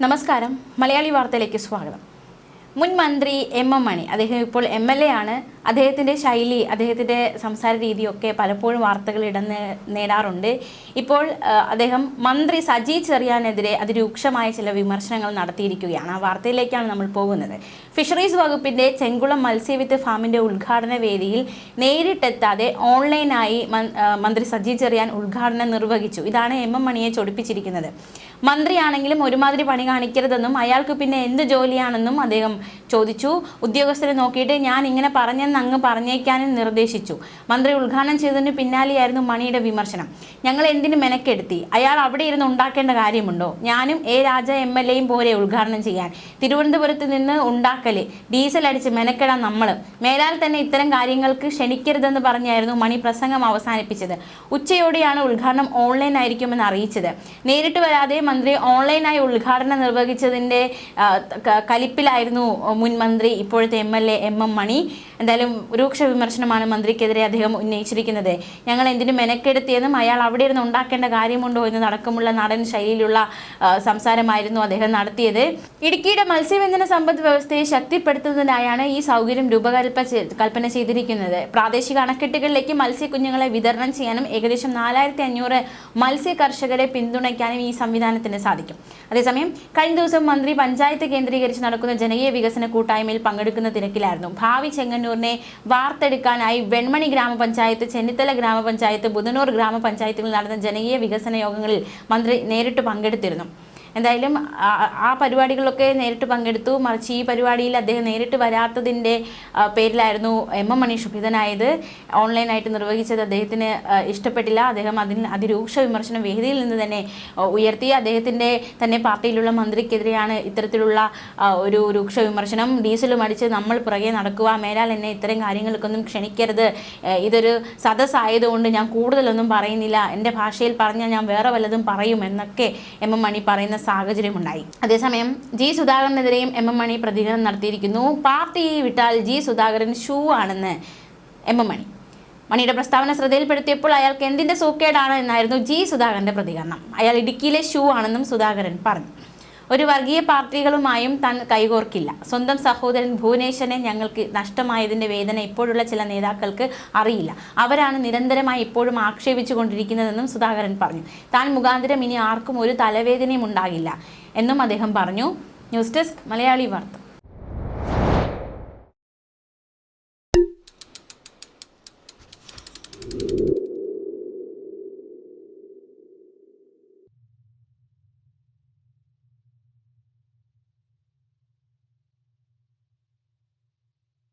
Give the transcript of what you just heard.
നമസ്കാരം, മലയാളി വാർത്തയിലേക്ക് സ്വാഗതം. മുൻ മന്ത്രി എം മണി, അദ്ദേഹം ഇപ്പോൾ MLA ആണ്. അദ്ദേഹത്തിൻ്റെ ശൈലി, അദ്ദേഹത്തിൻ്റെ സംസാര രീതിയൊക്കെ പലപ്പോഴും വാർത്തകൾ ഇടം നേടാറുണ്ട്. ഇപ്പോൾ അദ്ദേഹം മന്ത്രി സജി ചെറിയാനെതിരെ അതിരൂക്ഷമായ ചില വിമർശനങ്ങൾ നടത്തിയിരിക്കുകയാണ്. ആ വാർത്തയിലേക്കാണ് നമ്മൾ പോകുന്നത്. ഫിഷറീസ് വകുപ്പിൻ്റെ ചെങ്കുളം മത്സ്യവിത്ത് ഫാമിൻ്റെ ഉദ്ഘാടന വേദിയിൽ നേരിട്ടെത്താതെ ഓൺലൈനായി മന്ത്രി സജി ചെറിയാൻ ഉദ്ഘാടനം നിർവഹിച്ചു. ഇതാണ് എം മണിയെ ചൊടിപ്പിച്ചിരിക്കുന്നത്. മന്ത്രിയാണെങ്കിലും ഒരുമാതിരി പണി കാണിക്കരുതെന്നും അയാൾക്ക് പിന്നെ എന്ത് ജോലിയാണെന്നും അദ്ദേഹം ചോദിച്ചു. ഉദ്യോഗസ്ഥരെ നോക്കിയിട്ട് ഞാൻ ഇങ്ങനെ പറഞ്ഞെന്ന് അങ്ങ് പറഞ്ഞേക്കാനും നിർദ്ദേശിച്ചു. മന്ത്രി ഉദ്ഘാടനം ചെയ്തതിന് പിന്നാലെയായിരുന്നു മണിയുടെ വിമർശനം. ഞങ്ങൾ എന്തിനു മെനക്കെടുത്തി? അയാൾ അവിടെ ഇരുന്ന് ഉണ്ടാക്കേണ്ട കാര്യമുണ്ടോ? ഞാനും രാജ MLAയും പോലെ ഉദ്ഘാടനം ചെയ്യാൻ. തിരുവനന്തപുരത്ത് നിന്ന് ഉണ്ടാക്കല്, ഡീസൽ അടിച്ച് മെനക്കെടാൻ നമ്മൾ. മേലാൽ തന്നെ ഇത്തരം കാര്യങ്ങൾക്ക് ക്ഷണിക്കരുതെന്ന് പറഞ്ഞായിരുന്നു മണി പ്രസംഗം അവസാനിപ്പിച്ചത്. ഉച്ചയോടെയാണ് ഉദ്ഘാടനം ഓൺലൈൻ ആയിരിക്കുമെന്ന് അറിയിച്ചത്. നേരിട്ട് വരാതെ മന്ത്രി ഓൺലൈനായി ഉദ്ഘാടനം നിർവഹിച്ചതിൻ്റെ കലിപ്പിലായിരുന്നു മുൻ മന്ത്രി, ഇപ്പോഴത്തെ MLA എം മണി. എന്തായാലും രൂക്ഷ വിമർശനമാണ് മന്ത്രിക്കെതിരെ അദ്ദേഹം ഉന്നയിച്ചിരിക്കുന്നത്. ഞങ്ങൾ എന്തിനു മെനക്കെടുത്തിയെന്നും അയാൾ അവിടെ ഇരുന്ന് ഉണ്ടാക്കേണ്ട കാര്യമുണ്ടോ എന്നതടക്കമുള്ള നടൻ ശൈലിയിലുള്ള സംസാരമായിരുന്നു അദ്ദേഹം നടത്തിയത്. ഇടുക്കിയുടെ മത്സ്യബന്ധന സമ്പദ് വ്യവസ്ഥയെ ശക്തിപ്പെടുത്തുന്നതിനായാണ് ഈ സൗകര്യം രൂപകൽപ്പന ചെയ്തിരിക്കുന്നത്. പ്രാദേശിക അണക്കെട്ടുകളിലേക്ക് മത്സ്യക്കുഞ്ഞുങ്ങളെ വിതരണം ചെയ്യാനും ഏകദേശം 4500 മത്സ്യ കർഷകരെ പിന്തുണയ്ക്കാനും ഈ സംവിധാനത്തിന് സാധിക്കും. അതേസമയം കഴിഞ്ഞ ദിവസം മന്ത്രി പഞ്ചായത്ത് കേന്ദ്രീകരിച്ച് നടക്കുന്ന ജനകീയ വികസന കൂട്ടായ്മയിൽ പങ്കെടുക്കുന്ന തിരക്കിലായിരുന്നു. ഭാവി ചെങ്ങന്നൂരിനെ വാർത്തെടുക്കാനായി വെൺമണി ഗ്രാമപഞ്ചായത്ത്, ചെന്നിത്തല ഗ്രാമപഞ്ചായത്ത്, ബുധനൂർ ഗ്രാമപഞ്ചായത്തുകളിൽ നടന്ന ജനകീയ വികസന യോഗങ്ങളിൽ മന്ത്രി നേരിട്ട് പങ്കെടുത്തിരുന്നു. എന്തായാലും ആ പരിപാടികളൊക്കെ നേരിട്ട് പങ്കെടുത്തു. മറിച്ച് ഈ പരിപാടിയിൽ അദ്ദേഹം നേരിട്ട് വരാത്തതിൻ്റെ പേരിലായിരുന്നു എം മണി ക്ഷുഭിതനായത്. ഓൺലൈനായിട്ട് നിർവഹിച്ചത് അദ്ദേഹത്തിന് ഇഷ്ടപ്പെട്ടില്ല. അദ്ദേഹം അതിരൂക്ഷ വിമർശനം വേദിയിൽ നിന്ന് തന്നെ ഉയർത്തി. അദ്ദേഹത്തിൻ്റെ തന്നെ പാർട്ടിയിലുള്ള മന്ത്രിക്കെതിരെയാണ് ഇത്തരത്തിലുള്ള ഒരു രൂക്ഷ വിമർശനം. ഡീസലും അടിച്ച് നമ്മൾ പുറകെ നടക്കുക, മേലാൽ എന്നെ ഇത്തരം കാര്യങ്ങൾക്കൊന്നും ക്ഷണിക്കരുത്, ഇതൊരു സദസ്സായതുകൊണ്ട് ഞാൻ കൂടുതലൊന്നും പറയുന്നില്ല, എൻ്റെ ഭാഷയിൽ പറഞ്ഞാൽ ഞാൻ വേറെ വല്ലതും പറയും എന്നൊക്കെ എം മണി പറയുന്ന സാഹചര്യമുണ്ടായി. അതേസമയം ജി സുധാകരനെതിരെയും എം മണി പ്രതികരണം നടത്തിയിരിക്കുന്നു. പാർട്ടി വിട്ടാൽ ജി സുധാകരൻ ഷൂ ആണെന്ന് എം മണിയുടെ പ്രസ്താവന ശ്രദ്ധയിൽപ്പെടുത്തിയപ്പോൾ അയാൾക്ക് എന്തിൻ്റെ സൂക്കേടാണ് എന്നായിരുന്നു ജി സുധാകരൻ്റെ പ്രതികരണം. അയാൾ ഇടുക്കിയിലെ ഷൂ ആണെന്നും സുധാകരൻ പറഞ്ഞു. ഒരു വർഗീയ പാർട്ടികളുമായും താൻ കൈകോർക്കില്ല. സ്വന്തം സഹോദരൻ ഭുവനേശ്വരനെ ഞങ്ങൾക്ക് നഷ്ടമായതിൻ്റെ വേദന ഇപ്പോഴുള്ള ചില നേതാക്കൾക്ക് അറിയില്ല. അവരാണ് നിരന്തരമായി ഇപ്പോഴും ആക്ഷേപിച്ചു കൊണ്ടിരിക്കുന്നതെന്നും സുധാകരൻ പറഞ്ഞു. താൻ മുഖാന്തരം ഇനി ആർക്കും ഒരു തലവേദനയും ഉണ്ടാകില്ല എന്നും അദ്ദേഹം പറഞ്ഞു. ന്യൂസ് ഡെസ്ക് മലയാളി വാർത്ത.